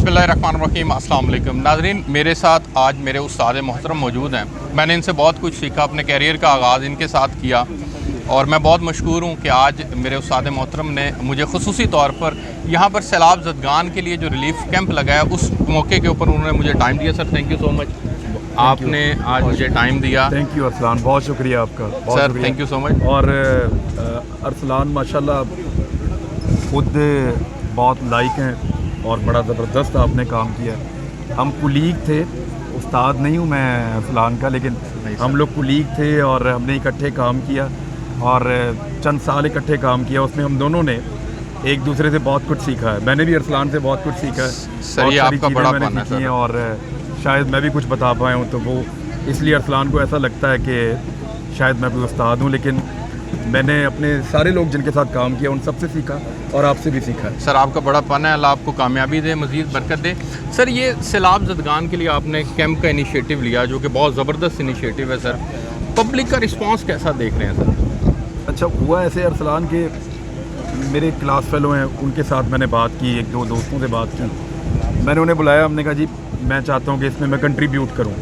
बिस्मिल्लाहिर्रहमानिर्रहीम। अस्सलाम वालेकुम नाज़रीन, मेरे साथ आज मेरे उस्ताद मोहतरम मौजूद हैं। मैंने इनसे बहुत कुछ सीखा, अपने कैरियर का आगाज़ इनके साथ किया और मैं बहुत मशकूर हूँ कि आज मेरे उस्ताद मोहतरम ने मुझे ख़ुसूसी तौर पर यहाँ पर सैलाब ज़दगान के लिए जो रिलीफ कैंप लगाया उस मौके के ऊपर उन्होंने मुझे टाइम दिया। Sir thank you so much, आपने आज मुझे टाइम दिया। थैंक यू अरसलान, बहुत शुक्रिया आपका sir, thank you so much. और अरसलान माशाल्लाह खुद बहुत लाइक हैं और बड़ा ज़बरदस्त आपने काम किया। हम कुलीग थे, उस्ताद नहीं हूँ मैं अरसलान का, लेकिन हम लोग कुलीग थे और हमने इकट्ठे काम किया और चंद साल इकट्ठे काम किया। उसमें हम दोनों ने एक दूसरे से बहुत कुछ सीखा है। मैंने भी अरसलान से बहुत कुछ सीखा है। सर ये आपका बड़ा मैंने सीखी है और शायद मैं भी कुछ बता पाया हूँ, तो वो इसलिए अरसलान को ऐसा लगता है कि शायद मैं कोई उस्ताद हूँ, लेकिन मैंने अपने सारे लोग जिनके साथ काम किया उन सबसे सीखा और आपसे भी सीखा है। सर आपका बड़ा पन है, अल्लाह आपको कामयाबी दे, मज़ीद बरकत दे। सर ये सैलाब ज़दगान के लिए आपने कैंप का इनिशिएटिव लिया जो कि बहुत ज़बरदस्त इनिशिएटिव है। सर पब्लिक का रिस्पांस कैसा देख रहे हैं सर? अच्छा हुआ ऐसे, अरसलान के मेरे क्लास फेलो हैं, उनके साथ मैंने बात की, एक दो दोस्तों से बात की, मैंने उन्हें बुलाया, हमने कहा जी मैं चाहता हूँ कि इसमें मैं कंट्रीब्यूट करूँ।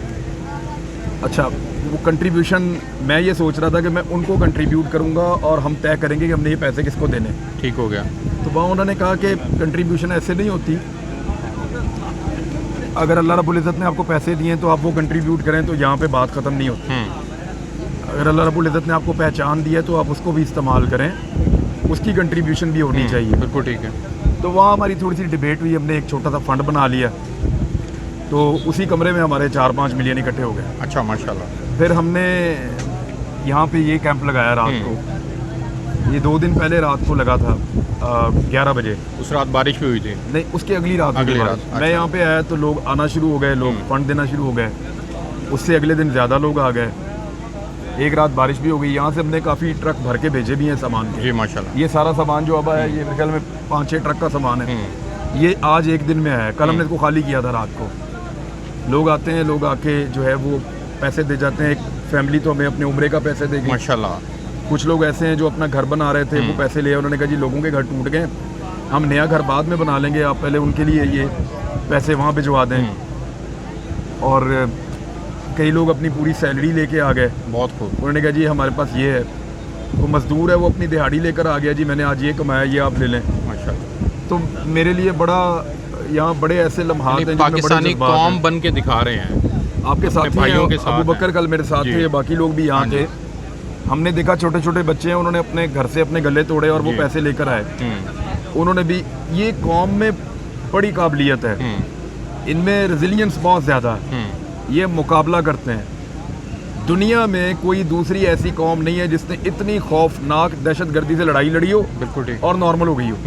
अच्छा वो कंट्रीब्यूशन मैं ये सोच रहा था कि मैं उनको कंट्रीब्यूट करूँगा और हम तय करेंगे कि हमने ये पैसे किसको देने। ठीक हो गया। तो वहाँ उन्होंने कहा कि कंट्रीब्यूशन ऐसे नहीं होती, अगर अल्लाह रब्बुल इज़्ज़त ने आपको पैसे दिए तो आप वो कंट्रीब्यूट करें, तो यहाँ पे बात ख़त्म नहीं होती। अगर अल्लाह रब्बुल इज़्ज़त ने आपको पहचान दी है तो आप उसको भी इस्तेमाल करें, उसकी कंट्रीब्यूशन भी होनी चाहिए। बिल्कुल ठीक है। तो वहाँ हमारी थोड़ी सी डिबेट हुई, हमने एक छोटा सा फंड बना लिया, तो उसी कमरे में हमारे 4-5 मिलियन इकट्ठे हो गए। अच्छा माशाल्लाह। फिर हमने यहाँ पे ये कैंप लगाया रात को, ये 2 दिन पहले रात को लगा था 11 बजे। उस रात बारिश भी हुई थी? नहीं, उसके अगली रात। अच्छा। मैं यहाँ पे आया तो लोग आना शुरू हो गए, लोग फंड देना शुरू हो गए, उससे अगले दिन ज़्यादा लोग आ गए, एक रात बारिश भी हो गई। यहाँ से हमने काफ़ी ट्रक भर के भेजे भी हैं सामान के। जी माशाल्लाह। ये सारा सामान जो अब आया ये मेरे ख्याल में 5-6 ट्रक का सामान है। ये आज एक दिन में आया है, कल हमने इसको खाली किया था रात को। लोग आते हैं, लोग आके जो है वो पैसे दे जाते हैं। एक फैमिली तो हमें अपने उम्रे का पैसे देगी माशाल्लाह। कुछ लोग ऐसे हैं जो अपना घर बना रहे थे, वो पैसे लिए, उन्होंने कहा जी लोगों के घर टूट गए, हम नया घर बाद में बना लेंगे, आप पहले उनके लिए ये पैसे वहाँ भिजवा दें। और कई लोग अपनी पूरी सैलरी लेके आ गए। बहुत खूब। उन्होंने कहा जी हमारे पास ये है, वो मज़दूर है, वो अपनी दिहाड़ी लेकर आ गया, जी मैंने आज ये कमाया, ये आप ले लें। माशाल्लाह। तो मेरे लिए बड़ा यहाँ बड़े ऐसे लम्हात हैं, पाकिस्तानी कौम बन के दिखा रहे हैं। आपके साथ भाइयों के साथ अबू बकर कल मेरे साथ थे, बाकी लोग भी यहाँ थे। हमने देखा छोटे छोटे बच्चे हैं, उन्होंने अपने घर से अपने गले तोड़े और वो पैसे लेकर आए। उन्होंने भी, ये कौम में बड़ी काबिलियत है, इनमें रेजिलियंस बहुत ज़्यादा है, ये मुकाबला करते हैं। दुनिया में कोई दूसरी ऐसी कौम नहीं है जिसने इतनी खौफनाक दहशतगर्दी से लड़ाई लड़ी हो। बिल्कुल ठीक। और नॉर्मल हो गई हो।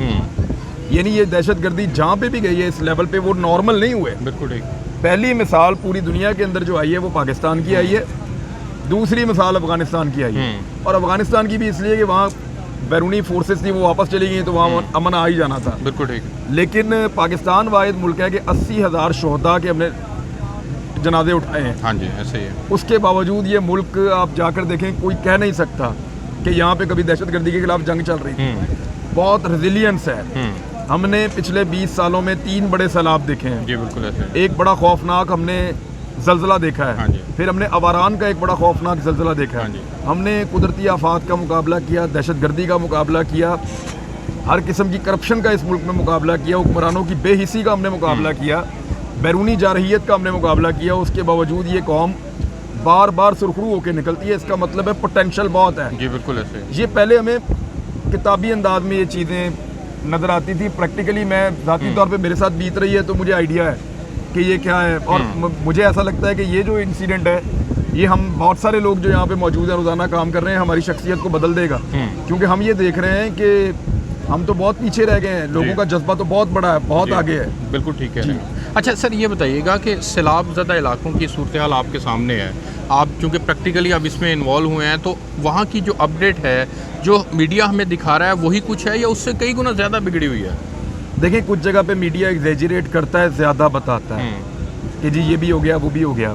यानी ये दहशतगर्दी जहाँ पे भी गई है इस लेवल पे, वो नॉर्मल नहीं हुए। बिल्कुल ठीक। पहली मिसाल पूरी दुनिया के अंदर जो आई है वो पाकिस्तान की आई है, दूसरी मिसाल अफगानिस्तान की आई है। और अफगानिस्तान की भी इसलिए कि वहाँ बैरूनी फोर्सेस थी, वो वापस चली गई, तो वहाँ अमन आ ही जाना था। बिल्कुल ठीक। लेकिन पाकिस्तान वाहिद मुल्क है कि 80,000 शोहदा के हमने जनाजे उठाए हैं। हाँ जी ऐसे ही है। उसके बावजूद ये मुल्क आप जाकर देखें, कोई कह नहीं सकता कि यहाँ पे कभी दहशतगर्दी के खिलाफ जंग चल रही थी। बहुत रेजिलियंस है। हमने पिछले 20 सालों में 3 बड़े सैलाब देखे हैं। जी बिल्कुल ऐसे। एक बड़ा खौफनाक हमने ज़ल्ज़ला देखा है। हाँ जी। फिर हमने अवारान का एक बड़ा खौफनाक ज़ल्ज़ला देखा है। हाँ जी। हमने कुदरती आफात का मुकाबला किया, दहशतगर्दी का मुकाबला किया, हर किस्म की करप्शन का इस मुल्क में मुकाबला किया, हुक्मरानों की बेहिसी का हमने मुकाबला किया, बैरूनी जारहियत का हमने मुकाबला किया। उसके बावजूद ये कौम बार बार सुरखरू होकर निकलती है। इसका मतलब है पोटेंशियल बहुत है। जी बिल्कुल ऐसे। ये पहले हमें किताबी अंदाज में ये चीज़ें नज़र आती थी, प्रैक्टिकली मैं ज़ाती तौर पे मेरे साथ बीत रही है तो मुझे आइडिया है कि ये क्या है। और मुझे ऐसा लगता है कि ये जो इंसिडेंट है, ये हम बहुत सारे लोग जो यहाँ पे मौजूद हैं, रोज़ाना काम कर रहे हैं, हमारी शख्सियत को बदल देगा। क्योंकि हम ये देख रहे हैं कि हम तो बहुत पीछे रह गए हैं, लोगों का जज्बा तो बहुत बड़ा है, बहुत आगे है। बिल्कुल ठीक है। अच्छा सर ये बताइएगा कि सैलाब ज़दा इलाकों की सूरत हाल आपके सामने है, आप चूँकि प्रैक्टिकली अब इसमें इन्वॉल्व हुए हैं, तो वहाँ की जो अपडेट है, जो मीडिया हमें दिखा रहा है, वही कुछ है या उससे कई गुना ज़्यादा बिगड़ी हुई है? देखिए कुछ जगह पे मीडिया एग्जैजरेट करता है, ज़्यादा बताता है कि जी ये भी हो गया, वो भी हो गया,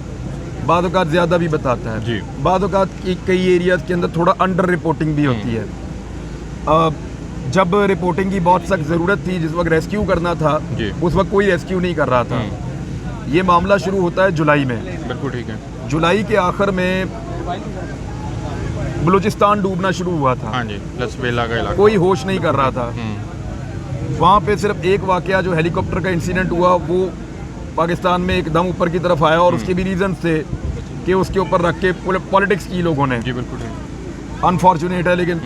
बाद औक़ात ज़्यादा भी बताता है जी। बाद औक़ात कई एरियाज़ के अंदर थोड़ा अंडर रिपोर्टिंग भी होती है। जब रिपोर्टिंग की बहुत सख्त ज़रूरत थी, जिस वक्त रेस्क्यू करना था जी। उस वक्त कोई रेस्क्यू नहीं कर रहा था। ये मामला शुरू होता है जुलाई में। बिल्कुल ठीक है। जुलाई के आखिर में बलूचिस्तान डूबना शुरू हुआ था। हाँ जी, लसबेला का इलाका। कोई होश नहीं कर रहा था। वहाँ पे सिर्फ एक वाकया जो हेलीकॉप्टर का इंसिडेंट हुआ वो पाकिस्तान में एकदम ऊपर की तरफ आया और उसके भी रीजन थे कि उसके ऊपर रख के पॉलिटिक्स की लोगों ने। जी बिल्कुल ठीक। अनफॉर्चुनेट है, लेकिन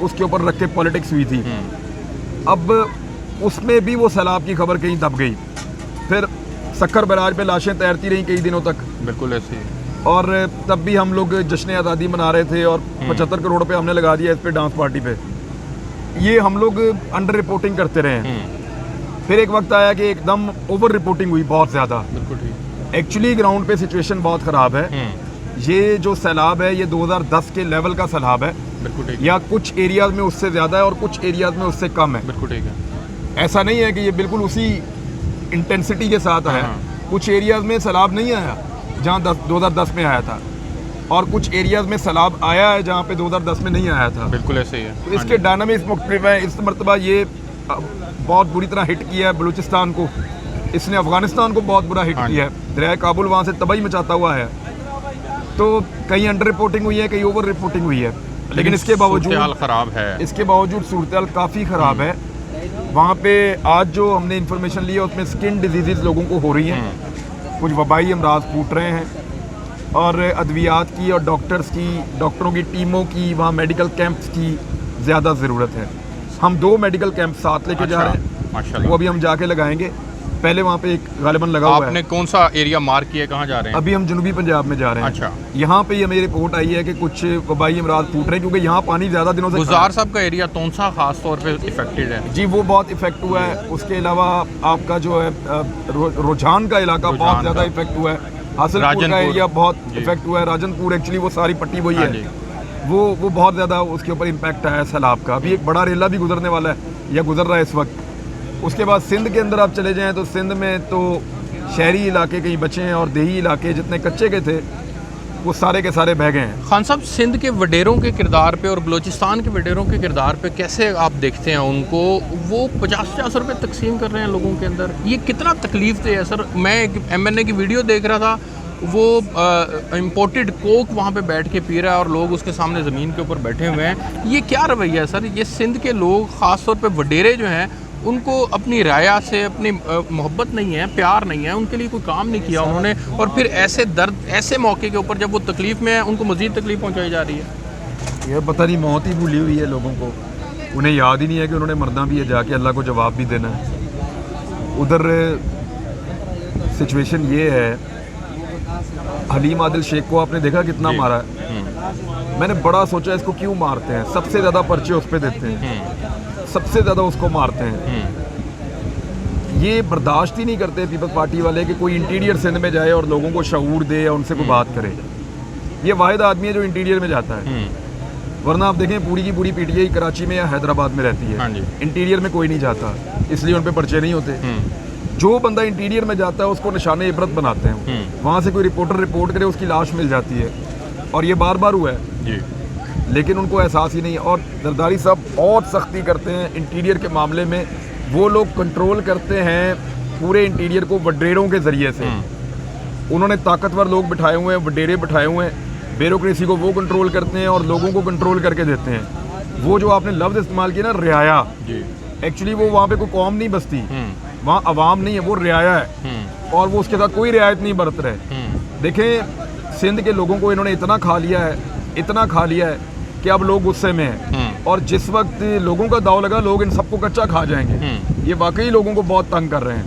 उसके ऊपर रख के पॉलिटिक्स हुई थी। अब उसमें भी वो सैलाब की खबर कहीं दब गई। फिर सक्कर बैराज पे लाशें तैरती रहीं कई दिनों तक। बिल्कुल ऐसे ही। और तब भी हम लोग जश्न आज़ादी मना रहे थे और 75 करोड़ रुपए हमने लगा दिया इस पे डांस पार्टी पे। ये हम लोग अंडर रिपोर्टिंग करते रहे। फिर एक वक्त आया कि एकदम ओवर रिपोर्टिंग हुई बहुत ज़्यादा। बिल्कुल ठीक। एक्चुअली ग्राउंड पे सिचुएशन बहुत ख़राब है। ये जो सैलाब है ये 2010 के लेवल का सैलाब है। बिल्कुल ठीक। या कुछ एरियाज में उससे ज़्यादा है और कुछ एरियाज में उससे कम है। बिल्कुल ठीक है। ऐसा नहीं है कि ये बिल्कुल उसी इंटेंसिटी के साथ आया। कुछ एरियाज में सैलाब नहीं आया जहाँ 2010 में आया था, और कुछ एरियाज में सैलाब आया है जहाँ पे 2010 में नहीं आया था। बिल्कुल ऐसे ही है। तो इसके डायनामिक्स मुख्तलिफ हैं। इस मरतबा ये बहुत बुरी तरह हिट किया है बलूचिस्तान को। इसने अफगानिस्तान को बहुत बुरा हिट किया है। दरिया काबुल वहाँ से तबाही मचाता हुआ है। तो कहीं अंडर रिपोर्टिंग हुई है, कहीं ओवर रिपोर्टिंग हुई है, लेकिन इसके बावजूद खराब है। इसके बावजूद सूरत काफ़ी ख़राब है। वहाँ पे आज जो हमने इन्फॉर्मेशन ली है उसमें स्किन डिजीज़ लोगों को हो रही हैं। कुछ वबाई अमराज फूट रहे हैं और अद्वियात की और डॉक्टरों की टीमों की, वहाँ मेडिकल कैंप्स की ज़्यादा ज़रूरत है। हम 2 मेडिकल कैंप साथ लेके जा रहे हैं। माशाल्लाह। वो अभी हम जाके लगाएंगे। पहले वहाँ पे एक गालिबन लगा हुआ है। आपने कौन सा एरिया मार्क किया, कहाँ जा रहे हैं? अभी हम जनूबी पंजाब में जा रहे हैं। अच्छा। यहाँ पे हमें रिपोर्ट आई है कि कुछ वबाई अमराज फूट रहे हैं क्योंकि यहाँ पानी ज़्यादा दिनों से। गुजार साहब का एरिया तोनसा खास तौर पे इफेक्टेड है। जी, वो बहुत इफेक्ट हुआ है। उसके अलावा आपका जो है रुझान का इलाका बहुत ज़्यादा इफेक्ट हुआ है। हासिलपुर का एरिया बहुत इफेक्ट हुआ है। राजनपुर एक्चुअली वो सारी पट्टी वही है। वो बहुत ज़्यादा उसके ऊपर इम्पैक्ट आया है सैलाब का। अभी एक बड़ा रेला भी गुजरने वाला है या गुजर रहा है इस वक्त। उसके बाद सिंध के अंदर आप चले जाएं तो सिंध में तो शहरी इलाके कहीं बचे हैं और देही इलाके जितने कच्चे के थे वो सारे के सारे बह गए हैं। खान साहब, सिंध के वडेरों के किरदार पे और बलूचिस्तान के वडेरों के किरदार पे कैसे आप देखते हैं उनको? वो 50-50 रुपये तकसीम कर रहे हैं लोगों के अंदर। ये कितना तकलीफ दे है सर? मैं एक MNA की वीडियो देख रहा था, वो इम्पोर्टेड कोक वहाँ पे बैठ के पी रहा है और लोग उसके सामने ज़मीन के ऊपर बैठे हुए हैं। ये क्या रवैया है सर? ये सिंध के लोग ख़ास तौर पे वडेरे जो हैं उनको अपनी राया से अपनी मोहब्बत नहीं है, प्यार नहीं है, उनके लिए कोई काम नहीं किया उन्होंने, और फिर ऐसे दर्द, ऐसे मौके के ऊपर जब वो तकलीफ़ में है उनको मज़ीद तकलीफ़ पहुँचाई जा रही है। ये पता नहीं मौत ही भूली हुई है लोगों को। उन्हें याद ही नहीं है कि उन्होंने मरना भी है, जाके अल्लाह को जवाब भी देना है। उधर सिचुएशन ये है, हलीम आदिल शेख को आपने देखा कितना मारा है। मैंने बड़ा सोचा इसको क्यों मारते हैं, सबसे ज़्यादा पर्चे उस पर देते हैं, सबसे ज़्यादा उसको मारते हैं। ये बर्दाश्त ही नहीं करते पीपल्स पार्टी वाले कि कोई इंटीरियर सिंध में जाए और लोगों को शऊर दे या उनसे कोई बात करे। ये वाहिद आदमी है जो इंटीरियर में जाता है, वरना आप देखें पूरी की पूरी PTI कराची में या हैदराबाद में रहती है। इंटीरियर में कोई नहीं जाता, इसलिए उन पर पर्चे नहीं होते। जो बंदा इंटीरियर में जाता है उसको निशाने इबरत बनाते हैं। वहाँ से कोई रिपोर्टर रिपोर्ट करे, उसकी लाश मिल जाती है, और ये बार बार हुआ है जी। लेकिन उनको एहसास ही नहीं। और जरदारी साहब बहुत सख्ती करते हैं इंटीरियर के मामले में। वो लोग कंट्रोल करते हैं पूरे इंटीरियर को वडेरों के ज़रिए से। उन्होंने ताकतवर लोग बिठाए हुए हैं, वडेरे बिठाए हुए हैं। ब्यूरोक्रेसी को वो कंट्रोल करते हैं और लोगों को कंट्रोल करके देते हैं। वो जो आपने लफ्ज़ इस्तेमाल किया ना, रियाया, एक्चुअली वो वहाँ पे कोई कौम नहीं बसती, वहाँ अवाम नहीं है, वो रियाया है, और वो उसके साथ कोई रियायत नहीं बरत रहे। देखें, सिंध के लोगों को इन्होंने इतना खा लिया है, इतना खा लिया है कि अब लोग गुस्से में हैं, और जिस वक्त लोगों का दाव लगा लोग इन सबको कच्चा खा जाएंगे। ये वाकई लोगों को बहुत तंग कर रहे हैं।